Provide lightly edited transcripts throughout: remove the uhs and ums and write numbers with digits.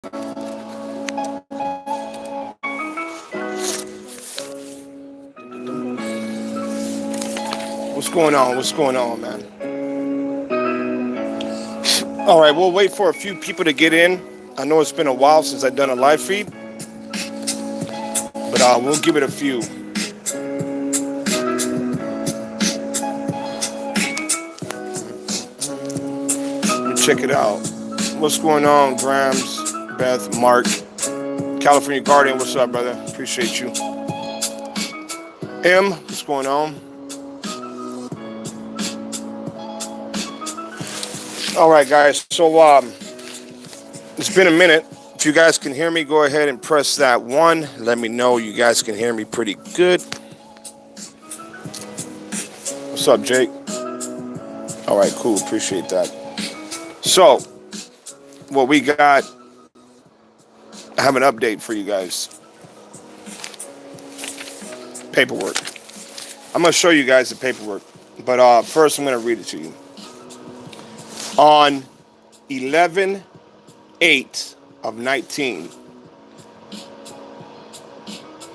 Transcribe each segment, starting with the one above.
What's going on? What's going on, man? All right, we'll wait for a few people to get in. I know it's been a while since I've done a live feed, but we'll give it a few. Let me check it out. What's going on, Grams, Beth, Mark, California Guardian? What's up, brother? Appreciate you. M, what's going on? All right, guys. So it's been a minute. If you guys can hear me, go ahead and press that one. Let me know you guys can hear me pretty good. What's up, Jake? All right, cool. Appreciate that. So, what we got, I have an update for you guys. Paperwork. I'm going to show you guys the paperwork, but first I'm going to read it to you. On 11/8 of 19,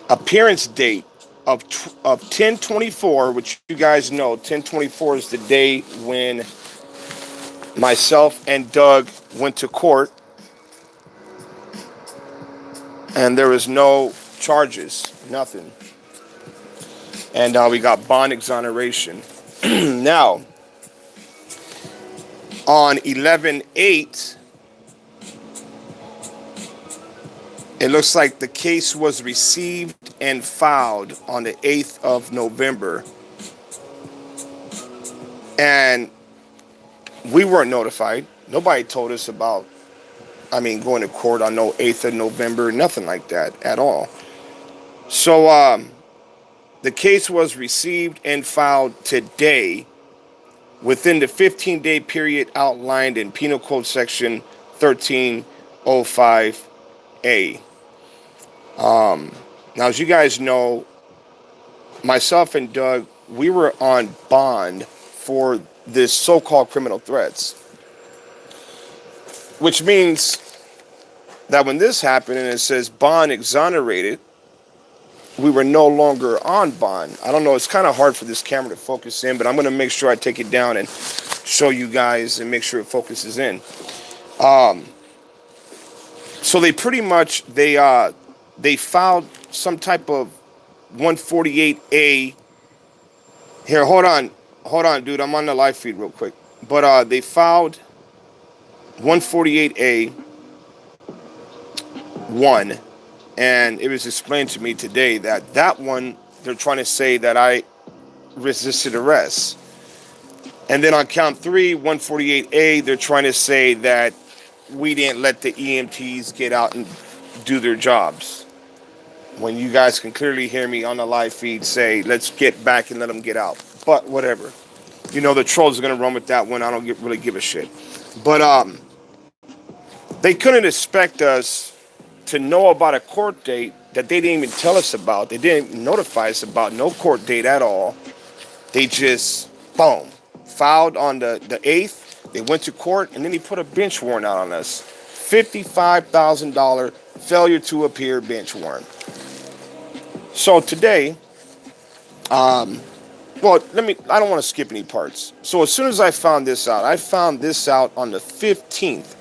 appearance date of 10/24, which you guys know 10/24 is the day when myself and Doug went to court and there was no charges, nothing. And we got bond exoneration. Now, on 11/8, it looks like the case was received and filed on the 8th of November. And we weren't notified. Nobody told us about, going to court on no 8th of November, nothing like that at all. So the case was received and filed today within the 15-day period outlined in Penal Code Section 1305A. Now, as you guys know, myself and Doug, we were on bond for this so-called criminal threats, which means that when this happened and it says bond exonerated, we were no longer on bond. I don't know, it's kind of hard for this camera to focus in, but I'm going to make sure I take it down and show you guys and make sure it focuses in. So they pretty much, they filed some type of 148A. Here, hold on, dude. I'm on the live feed real quick. But they filed 148A 1, and it was explained to me today that that one, they're trying to say that I resisted arrest. And then on count 3, 148A, they're trying to say that we didn't let the EMTs get out and do their jobs. When you guys can clearly hear me on the live feed say, let's get back and let them get out. But whatever. You know, the trolls are going to run with that one. I don't really give a shit. But they couldn't expect us to know about a court date that they didn't even tell us about. They didn't notify us about no court date at all. They just, boom, filed on the 8th. They went to court, and then he put a bench warrant out on us. $55,000 failure to appear bench warrant. So today, I don't want to skip any parts. So as soon as I found this out on the 15th.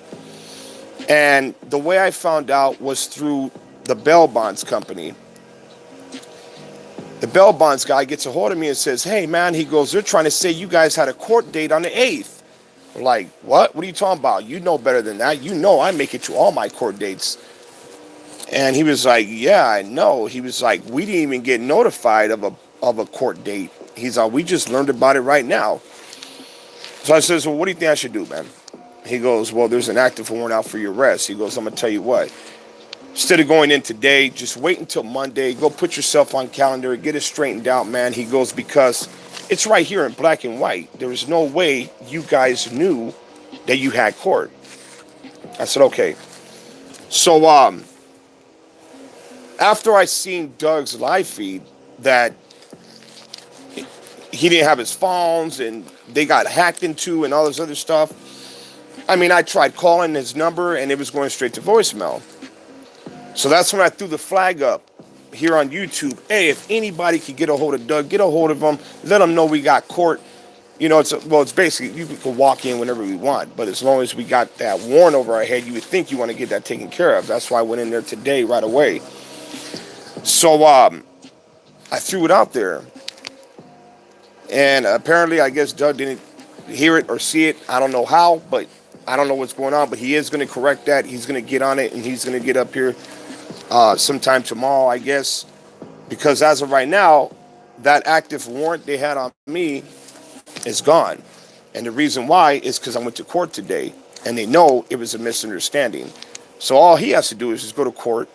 And the way I found out was through the bail bonds company. The bail bonds guy gets a hold of me and says, hey, man, he goes, they're trying to say you guys had a court date on the 8th. I'm like, what? What are you talking about? You know better than that. You know I make it to all my court dates. And he was like, yeah, I know. He was like, we didn't even get notified of a court date. He's like, we just learned about it right now. So I says, well, what do you think I should do, man? He goes, well, there's an active warrant out for your arrest. He goes, I'm going to tell you what. Instead of going in today, just wait until Monday. Go put yourself on calendar. Get it straightened out, man. He goes, because it's right here in black and white. There was no way you guys knew that you had court. I said, okay. So after I seen Doug's live feed that he didn't have his phones and they got hacked into and all this other stuff, I mean, I tried calling his number and it was going straight to voicemail. So that's when I threw the flag up here on YouTube. Hey, if anybody could get a hold of Doug, get a hold of him. Let him know we got court. You know, it's basically you can walk in whenever we want, but as long as we got that warrant over our head, you would think you want to get that taken care of. That's why I went in there today right away. So I threw it out there, and apparently, I guess Doug didn't hear it or see it. I don't know how, but I don't know what's going on. But he is going to correct that. He's going to get on it, and he's going to get up here sometime tomorrow, I guess, because as of right now, that active warrant they had on me is gone. And the reason why is because I went to court today, and they know it was a misunderstanding. So all he has to do is just go to court,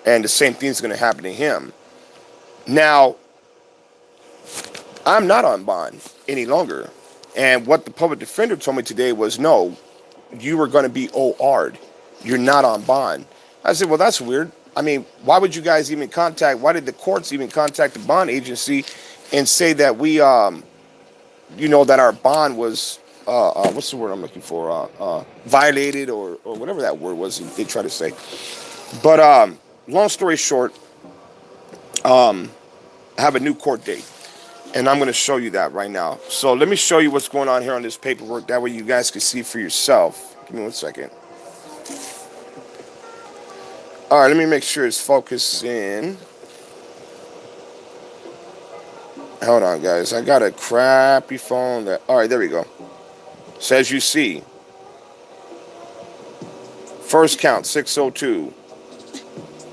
and the same thing's going to happen to him. Now, I'm not on bond any longer. And what the public defender told me today was, no, you were going to be OR'd. You're not on bond. I said, well, that's weird. I mean, why would you guys even why did the courts even contact the bond agency and say that we, that our bond was, what's the word I'm looking for? Violated or whatever that word was they try to say. But long story short, I have a new court date. And I'm going to show you that right now. So let me show you what's going on here on this paperwork. That way you guys can see for yourself. Give me 1 second. All right, let me make sure it's focusing. Hold on, guys. I got a crappy phone. All right, there we go. So as you see, first count, 602,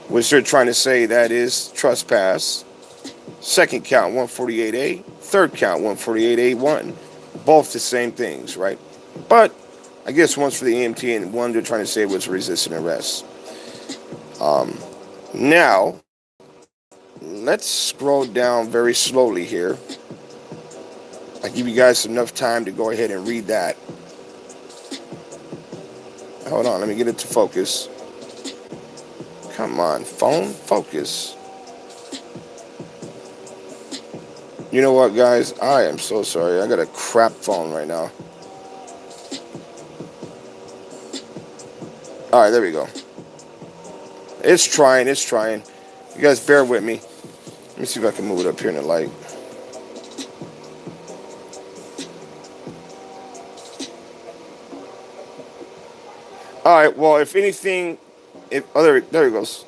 which they're trying to say that is trespass. Second count, 148A. Third count, 148A1. Both the same things, right? But I guess one's for the EMT and one they're trying to say was resisting arrest. Now, let's scroll down very slowly here. I give you guys enough time to go ahead and read that. Hold on, let me get it to focus. Come on, phone, focus. You know what, guys? I am so sorry. I got a crap phone right now. All right, there we go. It's trying. You guys bear with me. Let me see if I can move it up here in the light. All right, well, if anything, there it goes.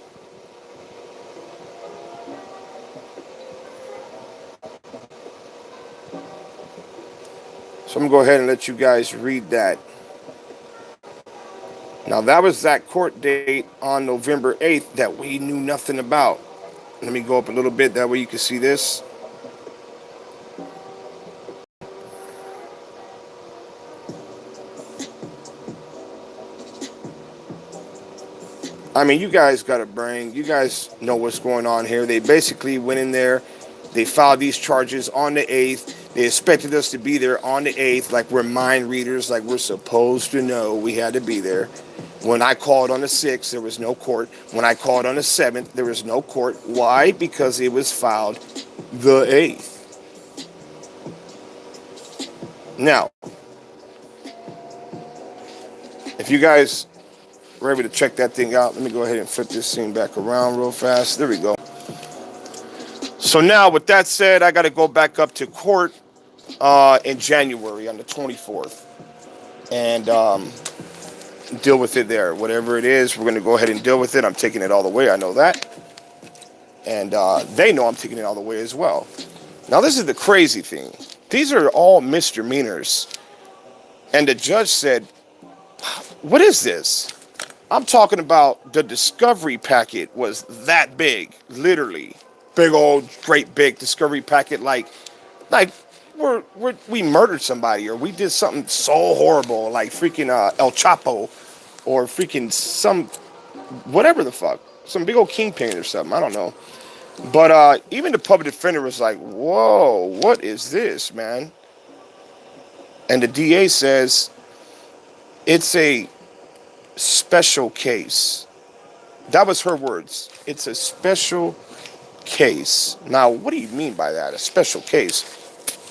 So I'm going to go ahead and let you guys read that. Now, that was that court date on November 8th that we knew nothing about. Let me go up a little bit. That way you can see this. I mean, you guys got a brain. You guys know what's going on here. They basically went in there. They filed these charges on the 8th. They expected us to be there on the 8th, like we're mind readers, like we're supposed to know we had to be there. When I called on the 6th, there was no court. When I called on the 7th, there was no court. Why? Because it was filed the 8th. Now, if you guys were able to check that thing out, let me go ahead and flip this thing back around real fast. There we go. So now, with that said, I got to go back up to court in January on the 24th and deal with it there. Whatever it is, we're going to go ahead and deal with it. I'm taking it all the way. I know that. And they know I'm taking it all the way as well. Now, this is the crazy thing. These are all misdemeanors. And the judge said, what is this? I'm talking about the discovery packet was that big, literally. Big old, great big discovery packet, like we murdered somebody or we did something so horrible, like freaking El Chapo or freaking some, whatever the fuck, some big old kingpin or something, I don't know. But even the public defender was like, whoa, what is this, man? And the DA says, it's a special case. That was her words. It's a special case. Now, what do you mean by that? A special case?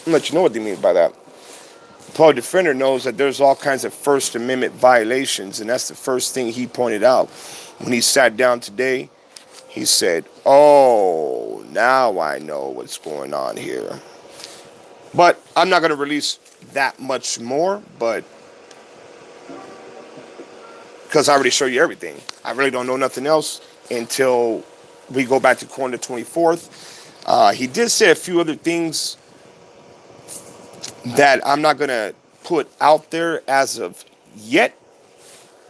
I'll let you know what they mean by that. public defender knows that there's all kinds of First Amendment violations, and that's the first thing he pointed out when he sat down today. He said, "Oh, now I know what's going on here." But I'm not going to release that much more, but because I already showed you everything. I really don't know nothing else until we go back to court on the 24th. He did say a few other things that I'm not going to put out there as of yet,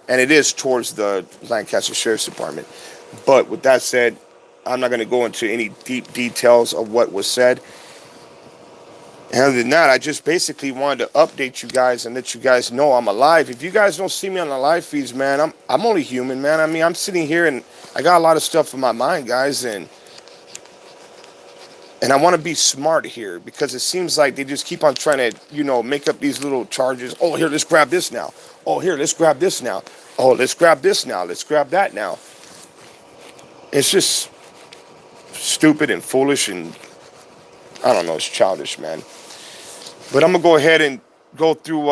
and it is towards the Lancaster Sheriff's Department. But with that said, I'm not going to go into any deep details of what was said. And other than that, I just basically wanted to update you guys and let you guys know I'm alive. If you guys don't see me on the live feeds, man, I'm only human, man. I mean, I'm sitting here and I got a lot of stuff in my mind, guys, and I want to be smart here because it seems like they just keep on trying to, make up these little charges. Oh, here, let's grab this now. Oh, here, let's grab this now. Oh, let's grab this now. Let's grab that now. It's just stupid and foolish and I don't know, it's childish, man. But I'm going to go ahead and go through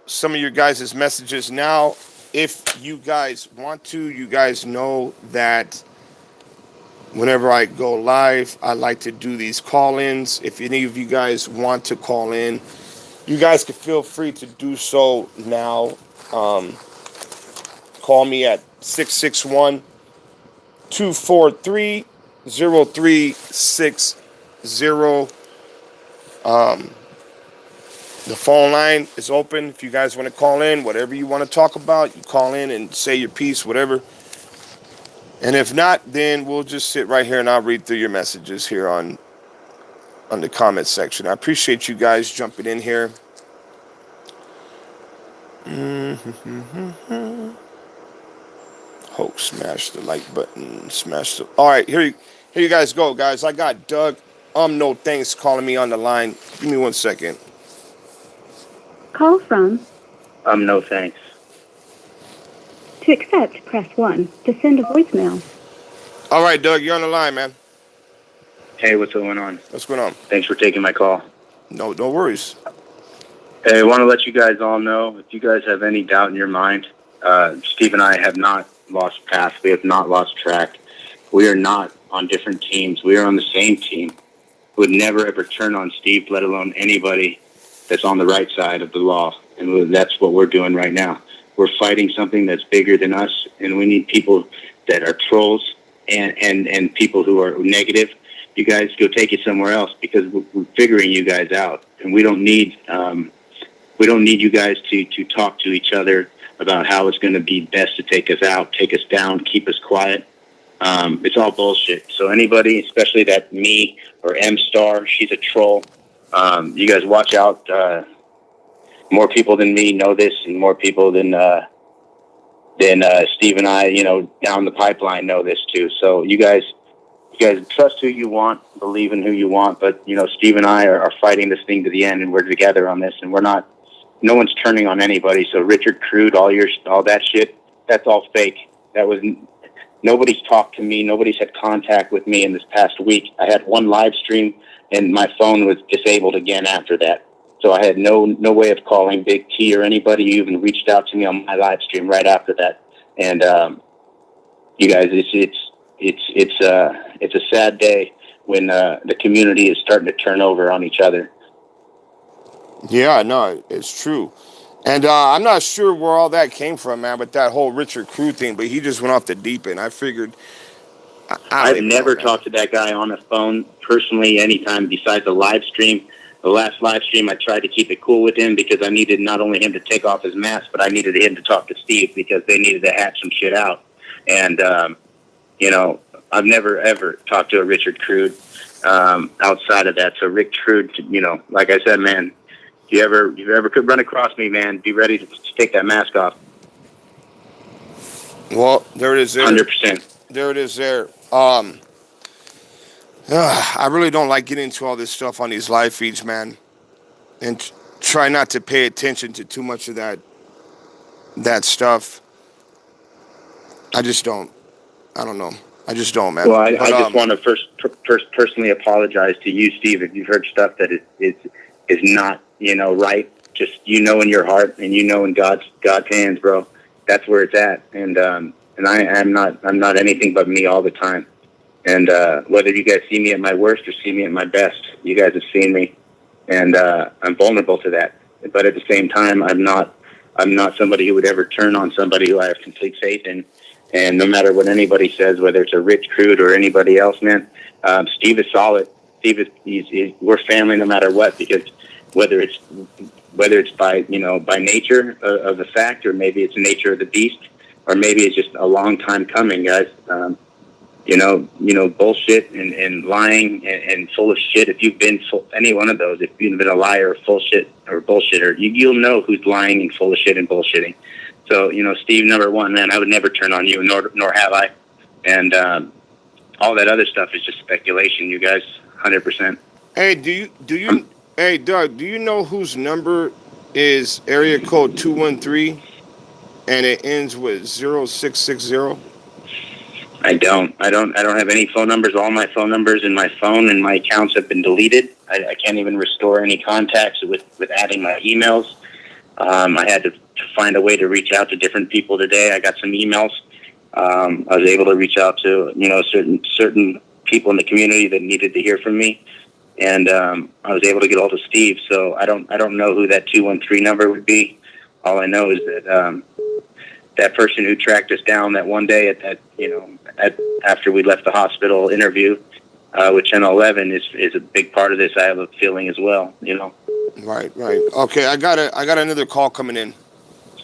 some of your guys' messages now. If you guys want to, you guys know that whenever I go live, I like to do these call-ins. If any of you guys want to call in, you guys can feel free to do so now. Call me at 661-243-0360. The phone line is open. If you guys want to call in, whatever you want to talk about, you call in and say your piece, whatever. And if not, then we'll just sit right here and I'll read through your messages here on the comment section. I appreciate you guys jumping in here. Hulk, smash the like button. Smash the... All right, here you guys go, guys. I got Doug. No thanks calling me on the line. Give me 1 second. Call from... No thanks. To accept, press 1. To send a voicemail. All right, Doug, you're on the line, man. Hey, what's going on? What's going on? Thanks for taking my call. No worries. Hey, I want to let you guys all know, if you guys have any doubt in your mind, Steve and I have not lost path. We have not lost track. We are not on different teams. We are on the same team. Would never, ever turn on Steve, let alone anybody that's on the right side of the law. And that's what we're doing right now. We're fighting something that's bigger than us, and we need people that are trolls and people who are negative. You guys go take it somewhere else because we're figuring you guys out, and we don't need you guys to talk to each other about how it's going to be best to take us out, take us down, keep us quiet. It's all bullshit. So anybody, especially that me or M Star, she's a troll. You guys watch out. More people than me know this, and more people than Steve and I, down the pipeline know this too. So you guys trust who you want, believe in who you want, but Steve and I are fighting this thing to the end, and we're together on this, and no one's turning on anybody. So Richard Crude, all that shit, that's all fake. Nobody's talked to me. Nobody's had contact with me in this past week. I had one live stream, and my phone was disabled again after that. So I had no way of calling Big T or anybody who even reached out to me on my live stream right after that. And you guys, it's a sad day when the community is starting to turn over on each other. Yeah, no, it's true. And I'm not sure where all that came from, man, with that whole Richard Crude thing, but he just went off the deep end. I figured... I've never talked to that guy on the phone personally anytime besides the live stream. The last live stream, I tried to keep it cool with him because I needed not only him to take off his mask, but I needed him to talk to Steve because they needed to hash some shit out. And, I've never, ever talked to a Richard Crude outside of that. So Rick Crude, like I said, man, if you ever could run across me, man, be ready to take that mask off. Well, there it is there. 100%. There it is there. I really don't like getting into all this stuff on these live feeds, man. And try not to pay attention to too much of that stuff. I just don't. I don't know. I just don't, man. Well, I just want to first personally apologize to you, Steve, if you've heard stuff that is not, right. just in your heart and in God's hands, bro. That's where it's at. And I'm not anything but me all the time. And whether you guys see me at my worst or see me at my best, you guys have seen me, and I'm vulnerable to that. But at the same time, I'm not somebody who would ever turn on somebody who I have complete faith in. And no matter what anybody says, whether it's a Rich Crude or anybody else, man, Steve is solid. Steve we're family no matter what, because whether it's by by nature of the fact, or maybe it's the nature of the beast, or maybe it's just a long time coming, guys. Bullshit and lying and full of shit. If you've been any one of those, if you've been a liar or full shit or bullshitter, you'll know who's lying and full of shit and bullshitting. So, Steve, number one, man, I would never turn on you, nor have I. And all that other stuff is just speculation, you guys, 100%. Hey, hey, Doug, do you know whose number is area code 213 and it ends with 0660? I don't have any phone numbers. All my phone numbers in my phone and my accounts have been deleted. I can't even restore any contacts with adding my emails. I had to find a way to reach out to different people today. I got some emails. I was able to reach out to certain people in the community that needed to hear from me, and I was able to get hold of Steve. So I don't know who that 213 number would be. All I know is that that person who tracked us down that one day after we left the hospital interview with Channel 11 is a big part of this. I have a feeling as well. Right. Okay, I got another call coming in.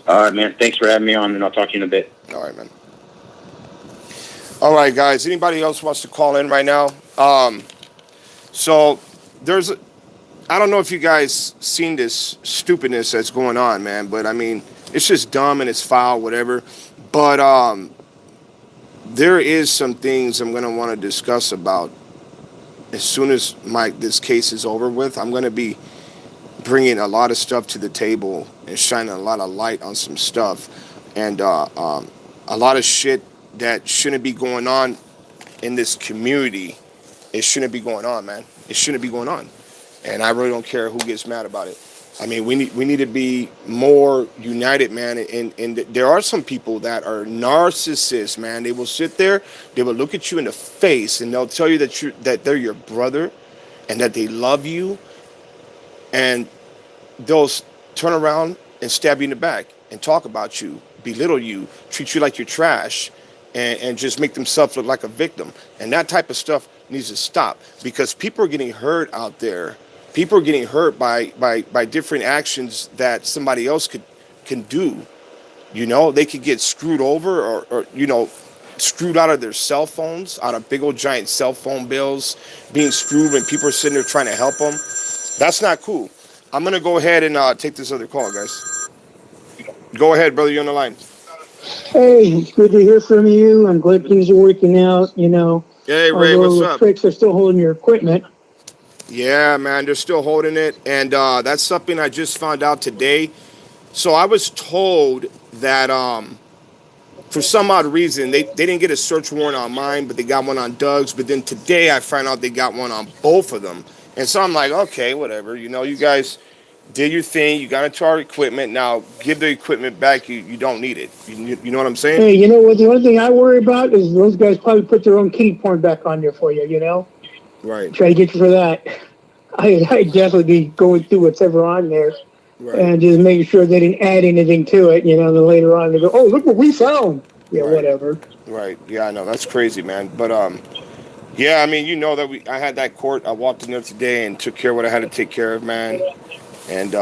All right, man. Thanks for having me on, and I'll talk to you in a bit. All right, man. All right, guys. Anybody else wants to call in right now? So I don't know if you guys seen this stupidness that's going on, man, but I mean, it's just dumb and it's foul, whatever. But there is some things I'm going to want to discuss about as soon as this case is over with. I'm going to be bringing a lot of stuff to the table and shining a lot of light on some stuff, and a lot of shit that shouldn't be going on in this community. It shouldn't be going on, man. It shouldn't be going on, and I really don't care who gets mad about it. I mean, we need to be more united, man. And there are some people that are narcissists, man. They will sit there, they will look at you in the face, and they'll tell you that they're your brother, and that they love you. And they'll turn around and stab you in the back and talk about you, belittle you, treat you like you're trash, and just make themselves look like a victim. And that type of stuff needs to stop, because people are getting hurt out there. People are getting hurt by different actions that somebody else can do. They could get screwed over or screwed out of their cell phones, out of big old giant cell phone bills, being screwed when people are sitting there trying to help them. That's not cool. I'm going to go ahead and take this other call, guys. Go ahead, brother. You're on the line. Hey, it's good to hear from you. I'm glad things are working out, Hey, Ray, what's up? The pricks are still holding your equipment. Yeah, man, they're still holding it. And that's something I just found out today. So I was told that for some odd reason, they didn't get a search warrant on mine, but they got one on Doug's. But then today I found out they got one on both of them. And so I'm like, okay, whatever. You guys did your thing. You got into our equipment. Now give the equipment back. You don't need it. You know what I'm saying? Hey, you know what? The only thing I worry about is those guys probably put their own kitty porn back on there for you, Right. Try to get you for that. I'd definitely be going through whatever on there. Right. And just making sure they didn't add anything to it, then later on they go, oh, look what we found. Yeah, right. Whatever. Right. Yeah, I know. That's crazy, man. But, yeah, I mean, that I had that court. I walked in there today and took care of what I had to take care of, man. And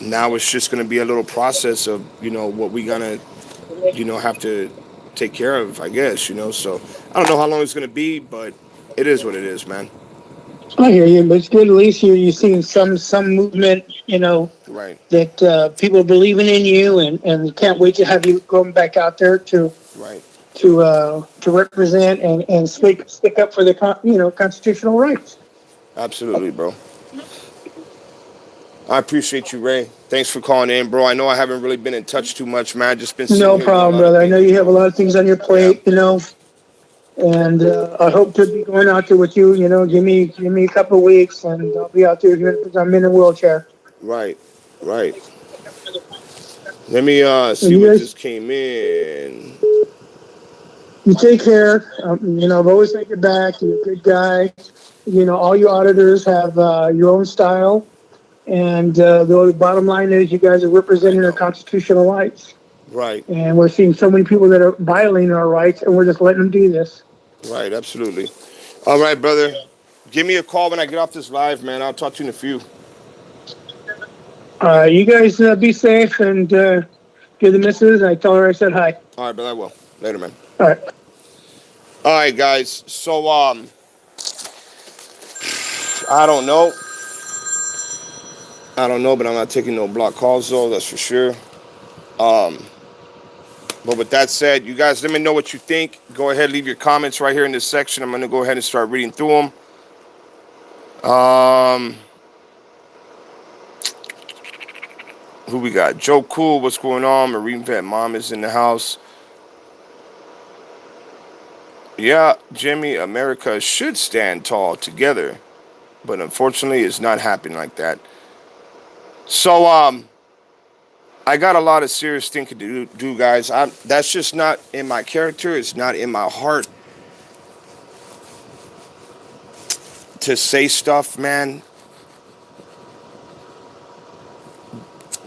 now it's just going to be a little process of, what we going to, have to take care of, I guess, So I don't know how long it's going to be, but it is what it is, man. I hear you, but it's good. At least you're seeing some movement, right? That people are believing in you, and can't wait to have you going back out there to represent and stick up for the constitutional rights. Absolutely, bro. I appreciate you, Ray. Thanks for calling in, bro. I know I haven't really been in touch too much, man. Just been no problem, brother. I know you have a lot of things on your plate, And I hope to be going out there with you. Give me a couple of weeks, and I'll be out there because I'm in a wheelchair. Right. Right. Let me see you what guys, just came in. you take care. I've always got your back. You're a good guy. All your auditors have your own style. And the bottom line is you guys are I representing our know. constitutional rights. Right. And we're seeing so many people that are violating our rights, and we're just letting them do this. Right. Absolutely. All right, brother. Give me a call when I get off this live, man. I'll talk to you in a few. You guys be safe and give the missus. I tell her I said hi. All right, brother. I will. Later, man. All right. All right, guys. So, I don't know. But I'm not taking no block calls, though. That's for sure. But with that said, you guys, let me know what you think. Go ahead, leave your comments right here in this section. I'm going to go ahead and start reading through them. Who we got? Joe Cool, what's going on? Marine Vet Mom is in the house. Yeah, Jimmy, America should stand tall together, but unfortunately, it's not happening like that. So, I got a lot of serious thinking to do, guys. That's just not in my character. It's not in my heart to say stuff, man.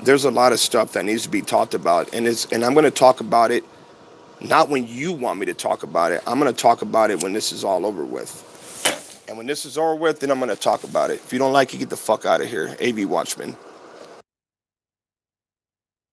There's a lot of stuff that needs to be talked about, and I'm going to talk about it not when you want me to talk about it. I'm going to talk about it when this is all over with. And when this is over with, then I'm going to talk about it. If you don't like it, get the fuck out of here. AV Watchman.